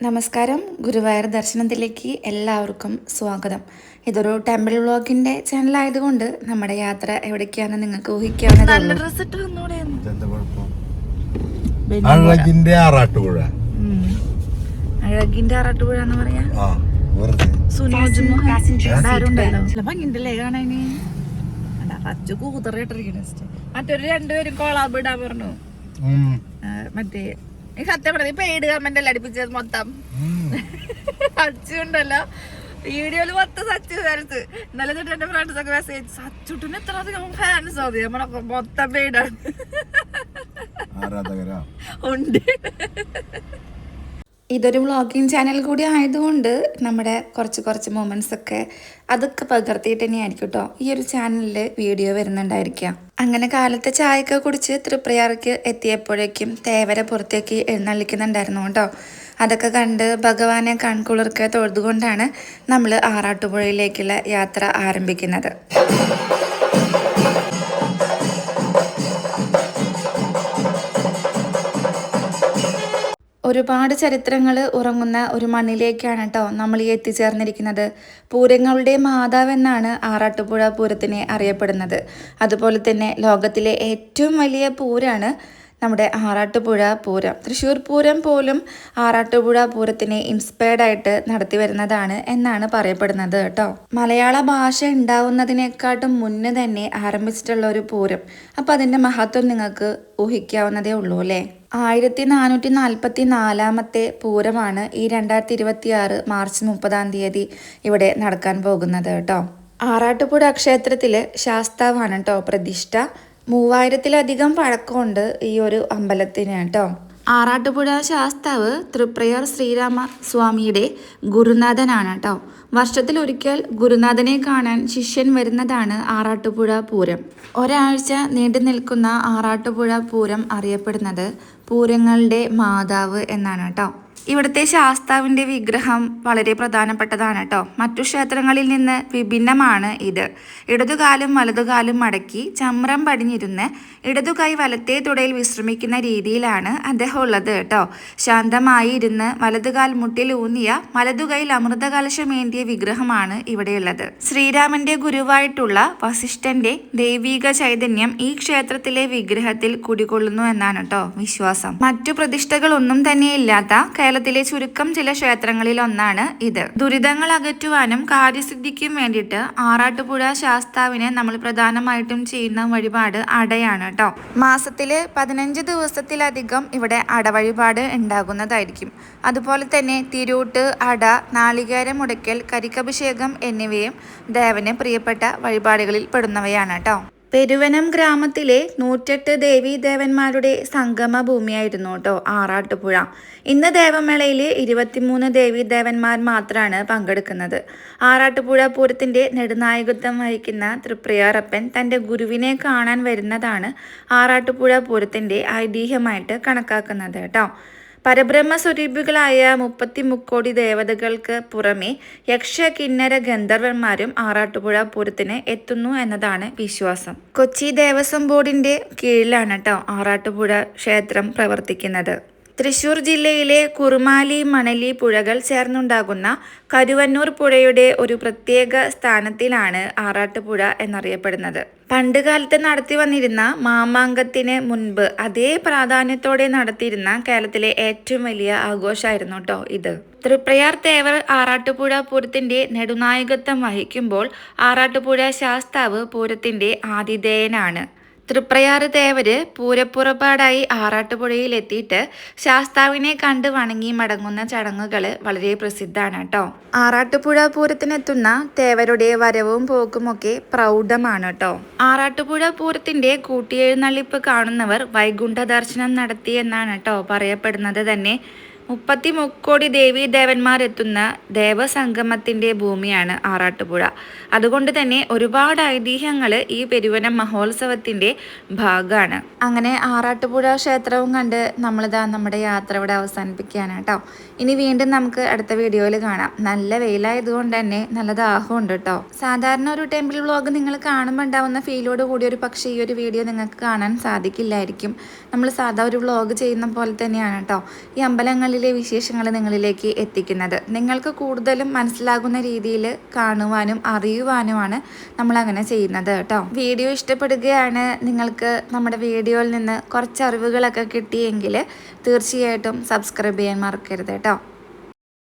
നമസ്കാരം. ഗുരുവായൂർ ദർശനത്തിലേക്ക് എല്ലാവർക്കും സ്വാഗതം. ഇതൊരു ടെമ്പിൾ വ്ളോഗിന്റെ ചാനലായതുകൊണ്ട് നമ്മുടെ യാത്ര എവിടേക്കാണെന്ന് നിങ്ങൾക്ക് ഊഹിക്കാവുന്നതേ ഉള്ളൂ. അഴകിന്റെ ആറാട്ടുപുഴ എന്ന് പറയാ സുനോജ് ഭംഗിണ്ടല്ലേ കാണാന്. മറ്റൊരു രണ്ടുപേരും കോളാബ് ഇടാൻ പറഞ്ഞു. മറ്റേ സത്യം പറഞ്ഞ പെയ്ഡ് കമന്റ് അല്ല അടിപ്പിച്ചത് മൊത്തം അച്ചുണ്ടല്ലോ വീഡിയോയില് മൊത്തം സച്ചു സ്ഥലത്ത്. ഇന്നലെ തൊട്ട് എന്റെ ഫ്രണ്ട്സ് ഒക്കെ മെസ്സേജ് സച്ചുട്ടിന് എത്ര അധികം ഫാൻസ് ആവും നമ്മളൊക്കെ മൊത്തം പെയ്ഡാണ് ഉണ്ട്. ഇതൊരു വ്ളോഗിങ് ചാനൽ കൂടി ആയതുകൊണ്ട് നമ്മുടെ കുറച്ച് മൊമെന്റ്സ് ഒക്കെ അതൊക്കെ പകർത്തിയിട്ട് തന്നെയായിരിക്കും കേട്ടോ ഈ ഒരു ചാനലിൽ വീഡിയോ വരുന്നുണ്ടായിരിക്കാം. അങ്ങനെ കാലത്തെ ചായയൊക്കെ കുടിച്ച് തൃപ്രയാർക്ക് എത്തിയപ്പോഴേക്കും തേവര പുറത്തേക്ക് എഴുന്നള്ളിക്കുന്നുണ്ടായിരുന്നു കേട്ടോ. അതൊക്കെ കണ്ട് ഭഗവാനെ കൺകുളിർക്കെ തൊഴുതുകൊണ്ടാണ് നമ്മൾ ആറാട്ടുപുഴയിലേക്കുള്ള യാത്ര ആരംഭിക്കുന്നത്. ഒരുപാട് ചരിത്രങ്ങൾ ഉറങ്ങുന്ന ഒരു മണ്ണിലേക്കാണ് കേട്ടോ നമ്മൾ ഈ എത്തിച്ചേർന്നിരിക്കുന്നത്. പൂരങ്ങളുടെ മാതാവെന്നാണ് ആറാട്ടുപുഴ പൂരത്തിനെ അറിയപ്പെടുന്നത്. അതുപോലെ തന്നെ ലോകത്തിലെ ഏറ്റവും വലിയ പൂരമാണ് നമ്മുടെ ആറാട്ടുപുഴ പൂരം. തൃശ്ശൂർ പൂരം പോലും ആറാട്ടുപുഴ പൂരത്തിനെ ഇൻസ്പയർഡ് ആയിട്ട് നടത്തി വരുന്നതാണ് എന്നാണ് പറയപ്പെടുന്നത് കേട്ടോ. മലയാള ഭാഷ ഉണ്ടാവുന്നതിനെക്കാട്ടും മുന്നേ തന്നെ ആരംഭിച്ചിട്ടുള്ള ഒരു പൂരം. അപ്പം അതിൻ്റെ മഹത്വം നിങ്ങൾക്ക് ഊഹിക്കാവുന്നതേ ഉള്ളൂ അല്ലേ. 1444 പൂരമാണ് ഈ 2026 മാർച്ച് 30 ഇവിടെ നടക്കാൻ പോകുന്നത് കേട്ടോ. ആറാട്ടുപുഴ ക്ഷേത്രത്തില് ശാസ്താവാണ് കേട്ടോ പ്രതിഷ്ഠ. 3000-ലധികം പഴക്കമുണ്ട് ഈ ഒരു അമ്പലത്തിന് കേട്ടോ. ആറാട്ടുപുഴ ശാസ്താവ് തൃപ്രയാർ ശ്രീരാമ സ്വാമിയുടെ ഗുരുനാഥനാണ് കേട്ടോ. വർഷത്തിലൊരിക്കൽ ഗുരുനാഥനെ കാണാൻ ശിഷ്യൻ വരുന്നതാണ് ആറാട്ടുപുഴ പൂരം. ഒരാഴ്ച നീണ്ടു നിൽക്കുന്ന ആറാട്ടുപുഴ പൂരം അറിയപ്പെടുന്നത് പൂരങ്ങളുടെ മാതാവ് എന്നാണ് കേട്ടോ. ഇവിടുത്തെ ശാസ്താവിൻ്റെ വിഗ്രഹം വളരെ പ്രധാനപ്പെട്ടതാണ് കേട്ടോ. മറ്റു ക്ഷേത്രങ്ങളിൽ നിന്ന് വിഭിന്നമാണ് ഇത്. ഇടതുകാലും വലതുകാലും മടക്കി ചമ്രം പടിഞ്ഞിരുന്ന് ഇടതുകൈ വലത്തേ തുടയിൽ വിശ്രമിക്കുന്ന രീതിയിലാണ് അദ്ദേഹം ഉള്ളത് കേട്ടോ. ശാന്തമായി ഇരുന്ന് വലതുകാൽ മുട്ടിലൂന്നിയ വലതുകൈയിൽ അമൃതകലശമേന്തിയ വിഗ്രഹമാണ് ഇവിടെയുള്ളത്. ശ്രീരാമന്റെ ഗുരുവായിട്ടുള്ള വസിഷ്ഠന്റെ ദൈവിക ചൈതന്യം ഈ ക്ഷേത്രത്തിലെ വിഗ്രഹത്തിൽ കുടികൊള്ളുന്നു എന്നാണ് കേട്ടോ വിശ്വാസം. മറ്റു പ്രതിഷ്ഠകളൊന്നും തന്നെ ഇല്ലാത്ത കേരളത്തിലെ ചുരുക്കം ചില ക്ഷേത്രങ്ങളിൽ ഒന്നാണ് ഇത്. ദുരിതങ്ങൾ അകറ്റുവാനും കാര്യസിദ്ധിക്കും വേണ്ടിയിട്ട് ആറാട്ടുപുഴ ശാസ്താവിനെ നമ്മൾ പ്രധാനമായിട്ടും ചെയ്യുന്ന വഴിപാട് അടയാണ് കേട്ടോ. മാസത്തില് 15 ദിവസത്തിലധികം ഇവിടെ അടവഴിപാട് ഉണ്ടാകുന്നതായിരിക്കും. അതുപോലെ തന്നെ തിരൂട്ട്, അട, നാളികേരം ഉടയ്ക്കൽ, കരിക്കഭിഷേകം എന്നിവയും ദേവന് പ്രിയപ്പെട്ട വഴിപാടുകളിൽ പെടുന്നവയാണ് കേട്ടോ. പെരുവനം ഗ്രാമത്തിലെ 108 ദേവീദേവന്മാരുടെ സംഗമ ഭൂമിയായിരുന്നു കേട്ടോ ആറാട്ടുപുഴ. ഇന്ന് ദേവമേളയിൽ 23 ദേവീദേവന്മാർ മാത്രമാണ് പങ്കെടുക്കുന്നത്. ആറാട്ടുപുഴ പൂരത്തിന്റെ നെടുനായകത്വം വഹിക്കുന്ന തൃപ്രയാറപ്പൻ തൻ്റെ ഗുരുവിനെ കാണാൻ വരുന്നതാണ് ആറാട്ടുപുഴ പൂരത്തിന്റെ ഐതിഹ്യമായിട്ട് കണക്കാക്കുന്നത് കേട്ടോ. പരബ്രഹ്മ സ്വരൂപികളായ 30 ദേവതകൾക്ക് പുറമെ യക്ഷ, കിന്നര, ഗന്ധർവന്മാരും ആറാട്ടുപുഴ പൂരത്തിന് എത്തുന്നു എന്നതാണ് വിശ്വാസം. കൊച്ചി ദേവസ്വം ബോർഡിന്റെ കീഴിലാണ് കേട്ടോ ആറാട്ടുപുഴ ക്ഷേത്രം പ്രവർത്തിക്കുന്നത്. തൃശ്ശൂർ ജില്ലയിലെ കുറുമാലി, മണലി പുഴകൾ ചേർന്നുണ്ടാകുന്ന കരുവന്നൂർ പുഴയുടെ ഒരു പ്രത്യേക സ്ഥാനത്തിലാണ് ആറാട്ടുപുഴ എന്നറിയപ്പെടുന്നത്. പണ്ട് കാലത്ത് നടത്തി വന്നിരുന്ന മാമാങ്കത്തിന് മുൻപ് അതേ പ്രാധാന്യത്തോടെ നടത്തിയിരുന്ന കേരളത്തിലെ ഏറ്റവും വലിയ ആഘോഷമായിരുന്നു കേട്ടോ ഇത്. തൃപ്രയാർ തേവർ ആറാട്ടുപുഴ പൂരത്തിന്റെ നെടുനായകത്വം വഹിക്കുമ്പോൾ ആറാട്ടുപുഴ ശാസ്താവ് പൂരത്തിന്റെ ആതിഥേയനാണ്. തൃപ്രയാറ് തേവര് പൂരപ്പുറപ്പാടായി ആറാട്ടുപുഴയിൽ എത്തിയിട്ട് ശാസ്താവിനെ കണ്ട് വണങ്ങി മടങ്ങുന്ന ചടങ്ങുകൾ വളരെ പ്രസിദ്ധമാണ് കേട്ടോ. ആറാട്ടുപുഴ പൂരത്തിനെത്തുന്ന തേവരുടെ വരവും പോക്കുമൊക്കെ പ്രൗഢമാണ് കേട്ടോ. ആറാട്ടുപുഴ പൂരത്തിന്റെ കൂട്ടിയെഴുന്നള്ളിപ്പ് കാണുന്നവർ വൈകുണ്ഠ ദർശനം നടത്തിയെന്നാണ് കേട്ടോ പറയപ്പെടുന്നത് തന്നെ. 30 ദേവീദേവന്മാർ എത്തുന്ന ദേവസംഗമത്തിന്റെ ഭൂമിയാണ് ആറാട്ടുപുഴ. അതുകൊണ്ട് തന്നെ ഒരുപാട് ഐതിഹ്യങ്ങൾ ഈ പെരുവനം മഹോത്സവത്തിന്റെ ഭാഗമാണ്. അങ്ങനെ ആറാട്ടുപുഴ ക്ഷേത്രവും കണ്ട് നമ്മളിതാ നമ്മുടെ യാത്ര ഇവിടെ അവസാനിപ്പിക്കുകയാണ് കേട്ടോ. ഇനി വീണ്ടും നമുക്ക് അടുത്ത വീഡിയോയിൽ കാണാം. നല്ല വെയിലായതുകൊണ്ട് തന്നെ നല്ല ദാഹമുണ്ട് കേട്ടോ. സാധാരണ ഒരു ടെമ്പിൾ വ്ളോഗ് നിങ്ങൾ കാണുമ്പോൾ ഉണ്ടാവുന്ന ഫീലോട് കൂടി ഒരു പക്ഷേ ഈ ഒരു വീഡിയോ നിങ്ങൾക്ക് കാണാൻ സാധിക്കില്ലായിരിക്കും. നമ്മൾ സാധാ ഒരു വ്ളോഗ് ചെയ്യുന്ന പോലെ തന്നെയാണ് കേട്ടോ. ഈ അമ്പലങ്ങളിൽ ചാനലിലെ വിശേഷങ്ങൾ നിങ്ങളിലേക്ക് എത്തിക്കുന്നത്. നിങ്ങൾക്ക് കൂടുതലും മനസ്സിലാകുന്ന രീതിയിൽ കാണുവാനും അറിയുവാനുമാണ് നമ്മളങ്ങനെ ചെയ്യുന്നത് കേട്ടോ. വീഡിയോ ഇഷ്ടപ്പെടുകയാണ്, നിങ്ങൾക്ക് നമ്മുടെ വീഡിയോയിൽ നിന്ന് കുറച്ച് അറിവുകളൊക്കെ കിട്ടിയെങ്കിൽ തീർച്ചയായിട്ടും സബ്സ്ക്രൈബ് ചെയ്യാൻ മറക്കരുത് കേട്ടോ.